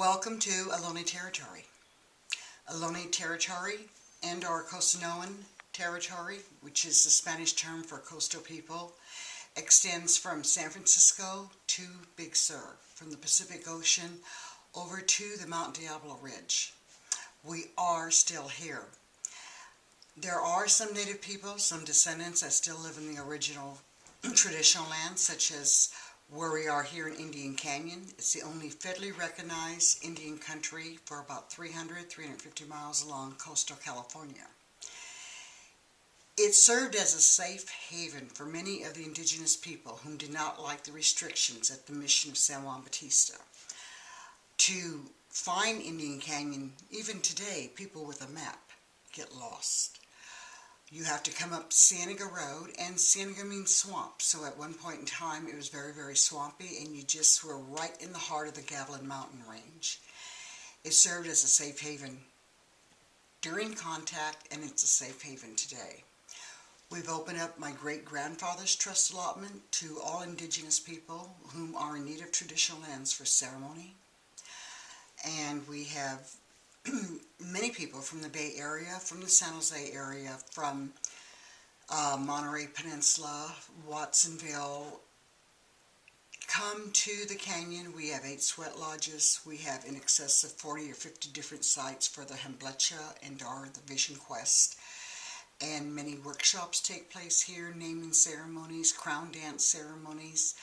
Welcome to Ohlone territory. Ohlone territory and or Costainoan territory, which is the Spanish term for coastal people, extends from San Francisco to Big Sur, from the Pacific Ocean over to the Mount Diablo Ridge. We are still here. There are some native people, some descendants that still live in the original traditional land, such as where we are here in Indian Canyon. It's the only federally recognized Indian country for about 350 miles along coastal California. It served as a safe haven for many of the indigenous people whom did not like the restrictions at the mission of San Juan Bautista. To find Indian Canyon, even today, people with a map get lost. You have to come up Cienega Road, and Cienega means swamp, so at one point in time it was very, very swampy, and you just were right in the heart of the Gavilan Mountain Range. It served as a safe haven during contact, and it's a safe haven today. We've opened up my great-grandfather's trust allotment to all indigenous people whom are in need of traditional lands for ceremony, and we have many people from the Bay Area, from the San Jose area, from Monterey Peninsula, Watsonville, come to the canyon. We have 8 sweat lodges. We have in excess of 40 or 50 different sites for the Hamblecha and or the Vision Quest. And many workshops take place here, naming ceremonies, crown dance ceremonies.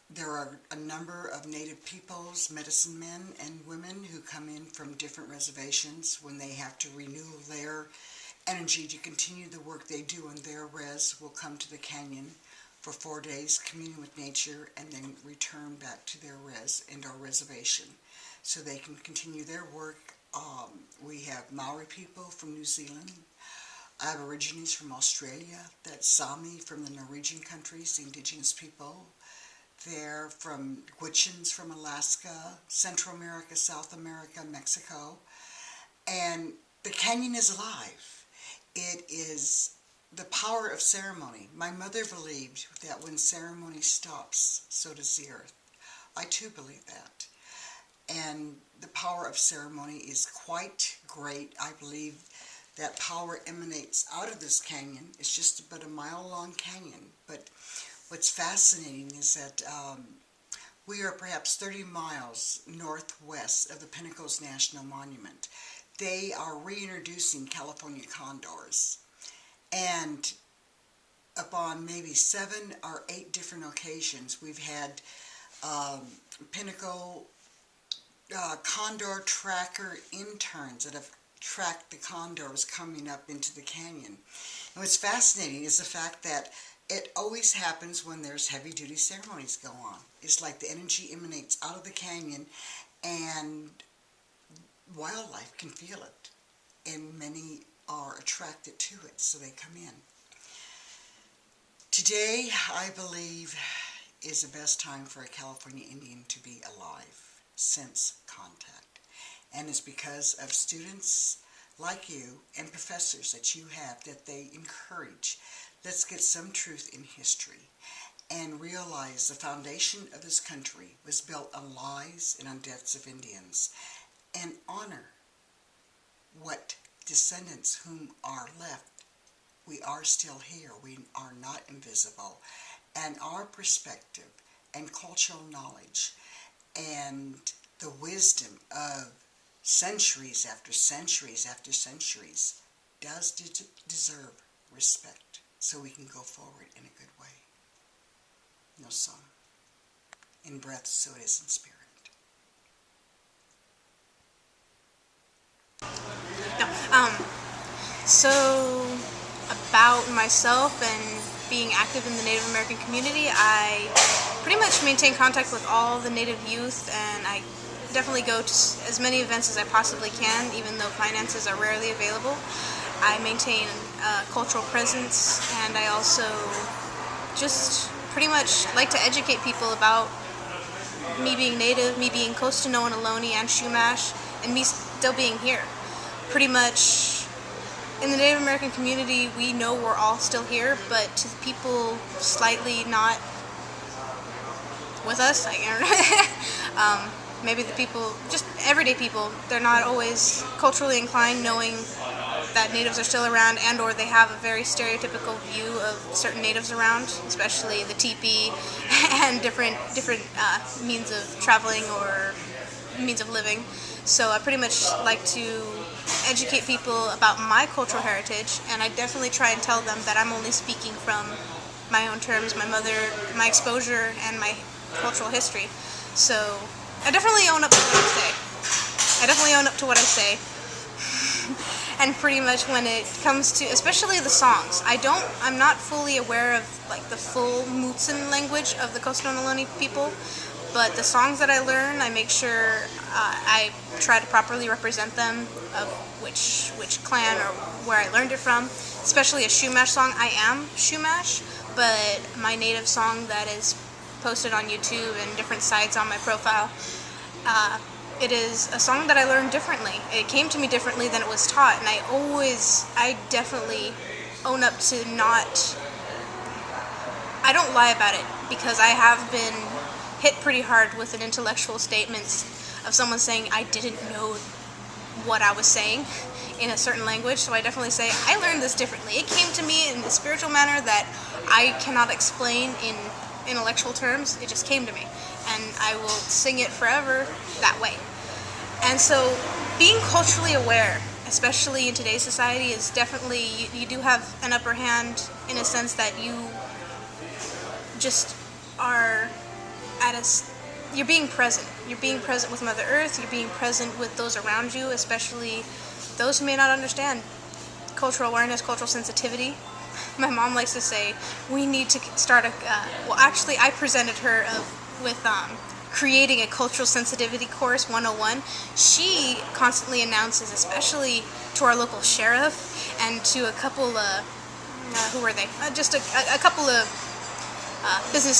There are a number of native peoples, medicine men and women who come in from different reservations when they have to renew their energy to continue the work they do on their res, will come to the canyon for 4 days, communing with nature, and then return back to their res and our reservation so they can continue their work. We have Maori people from New Zealand, Aborigines from Australia, that's Sami from the Norwegian countries, the indigenous people. They're from Gwich'ins from Alaska, Central America, South America, Mexico. And the canyon is alive. It is the power of ceremony. My mother believed that when ceremony stops, so does the earth. I too believe that. And the power of ceremony is quite great. I believe that power emanates out of this canyon. It's just about a mile-long canyon, but what's fascinating is that we are perhaps 30 miles northwest of the Pinnacles National Monument. They are reintroducing California condors, and upon maybe 7 or 8 different occasions we've had Pinnacle condor tracker interns that have tracked the condors coming up into the canyon. And what's fascinating is the fact that it always happens when there's heavy-duty ceremonies go on. It's like the energy emanates out of the canyon, and wildlife can feel it, and many are attracted to it, so they come in. Today, I believe, is the best time for a California Indian to be alive since contact, and it's because of students like you and professors that you have that they encourage. Let's get some truth in history and realize the foundation of this country was built on lies and on deaths of Indians, and honor what descendants whom are left. We are still here. We are not invisible. And our perspective and cultural knowledge and the wisdom of centuries after centuries after centuries does deserve respect. So we can go forward in a good way. No song. In breath, so it is in spirit. No, so about myself and being active in the Native American community, I pretty much maintain contact with all the Native youth, and I definitely go to as many events as I possibly can, even though finances are rarely available. I maintain cultural presence, and I also just pretty much like to educate people about me being Native, me being Costainoan, Ohlone, and Chumash, and me still being here. Pretty much in the Native American community, we know we're all still here, but to the people slightly not with us, maybe the people, just everyday people, they're not always culturally inclined, knowing that natives are still around, and or they have a very stereotypical view of certain natives around, especially the teepee and different means of traveling or means of living. So I pretty much like to educate people about my cultural heritage, and I definitely try and tell them that I'm only speaking from my own terms, my mother, my exposure, and my cultural history. So I definitely own up to what I say. And pretty much when it comes to, especially the songs, I'm not fully aware of like the full Mutsun language of the Coastal and Ohlone people, but the songs that I learn, I make sure I try to properly represent them of which clan or where I learned it from. Especially a Shumash song. I am Shumash, but my native song that is posted on YouTube and different sites on my profile, it is a song that I learned differently. It came to me differently than it was taught, and I definitely own up to I don't lie about it, because I have been hit pretty hard with an intellectual statements of someone saying I didn't know what I was saying in a certain language, so I definitely say I learned this differently. It came to me in a spiritual manner that I cannot explain in intellectual terms. It just came to me, and I will sing it forever that way. And so being culturally aware, especially in today's society, is definitely, you do have an upper hand in a sense that you just are you're being present. You're being present with Mother Earth, you're being present with those around you, especially those who may not understand cultural awareness, cultural sensitivity. My mom likes to say we need to start actually I presented her with creating a cultural sensitivity course 101. She constantly announces, especially to our local sheriff and to a couple who were they? Just a couple of business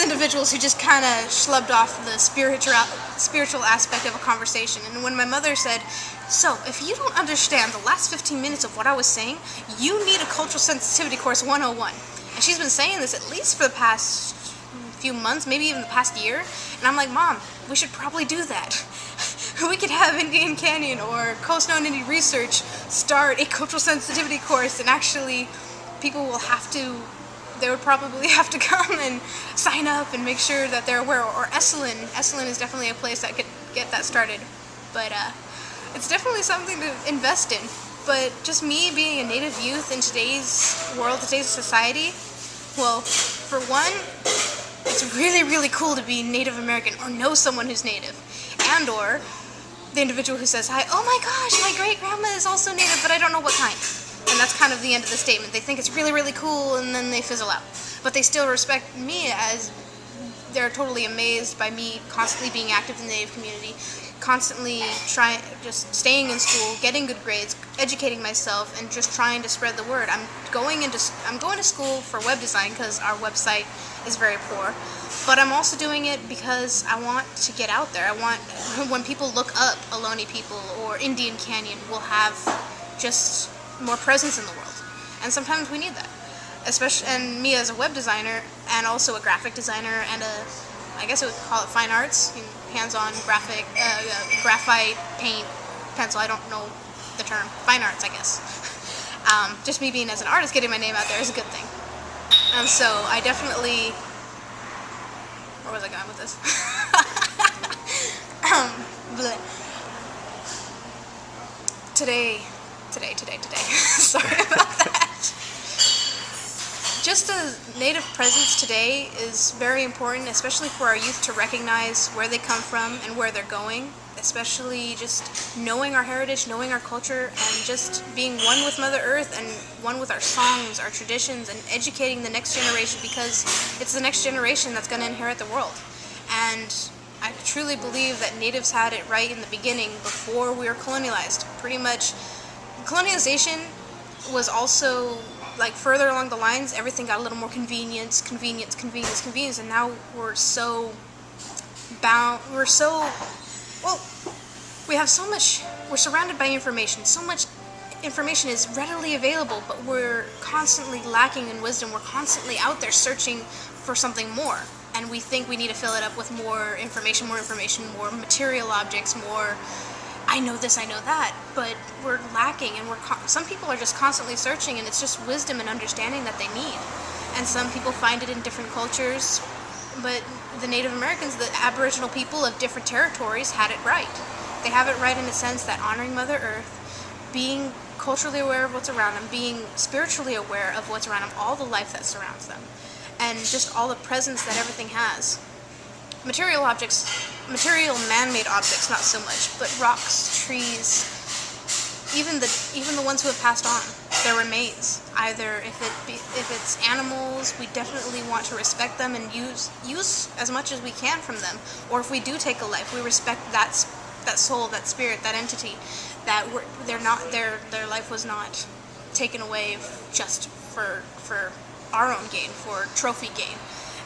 individuals who just kind of schlubbed off the spiritual aspect of a conversation. And when my mother said, so if you don't understand the last 15 minutes of what I was saying, you need a cultural sensitivity course 101. And she's been saying this at least for the past few months, maybe even the past year. And I'm like, Mom, we should probably do that. We could have Indian Canyon or Coast Known Indie Research start a cultural sensitivity course, and actually people they would probably have to come and sign up and make sure that they're aware. Or Esalen is definitely a place that could get that started. But it's definitely something to invest in. But just me being a native youth in today's world, today's society, well, for one, it's really, really cool to be Native American or know someone who's native. And or the individual who says, oh my gosh, my great-grandma is also native, but I don't know what kind. And that's kind of the end of the statement. They think it's really, really cool, and then they fizzle out. But they still respect me, as they're totally amazed by me constantly being active in the Native community, constantly just staying in school, getting good grades, educating myself, and just trying to spread the word. I'm going to school for web design because our website is very poor. But I'm also doing it because I want to get out there. I want, when people look up Ohlone people or Indian Canyon, we'll have just more presence in the world. And sometimes we need that. Especially, and me as a web designer, and also a graphic designer, and I guess I would call it fine arts, hands-on graphite, paint, pencil, I don't know the term, fine arts, I guess. Just me being as an artist, getting my name out there is a good thing. And so I definitely, where was I going with this? Today, sorry about that. Just a native presence today is very important, especially for our youth to recognize where they come from and where they're going, especially just knowing our heritage, knowing our culture, and just being one with Mother Earth and one with our songs, our traditions, and educating the next generation, because it's the next generation that's going to inherit the world. And I truly believe that natives had it right in the beginning, before we were colonialized. Pretty much, colonialization was also, like, further along the lines, everything got a little more convenience, and now we're so bound, we have so much, we're surrounded by information, so much information is readily available, but we're constantly lacking in wisdom, we're constantly out there searching for something more. and we think we need to fill it up with more information, more material objects, more I know this, I know that, but we're lacking, and some people are just constantly searching, and it's just wisdom and understanding that they need. And some people find it in different cultures, but the Native Americans, the Aboriginal people of different territories, had it right. They have it right in the sense that honoring Mother Earth, being culturally aware of what's around them, being spiritually aware of what's around them, all the life that surrounds them, and just all the presence that everything has. Material objects, material man-made objects, not so much, but rocks, trees, even the ones who have passed on, their remains. Either if it's animals, we definitely want to respect them and use as much as we can from them. Or if we do take a life, we respect that soul, that spirit, that entity. That their life was not taken away just for our own gain, for trophy gain.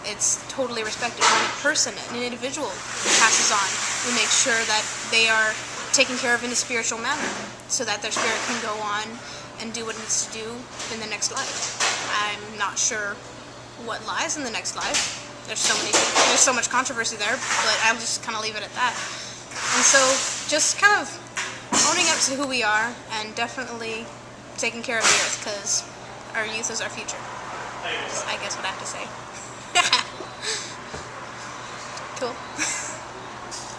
It's totally respected. When a person, an individual, passes on, we make sure that they are taken care of in a spiritual manner, so that their spirit can go on and do what it needs to do in the next life. I'm not sure what lies in the next life. There's so much controversy there, but I'll just kind of leave it at that. And so, just kind of owning up to who we are, and definitely taking care of the earth, because our youth is our future. That's, I guess, what I have to say. Cool.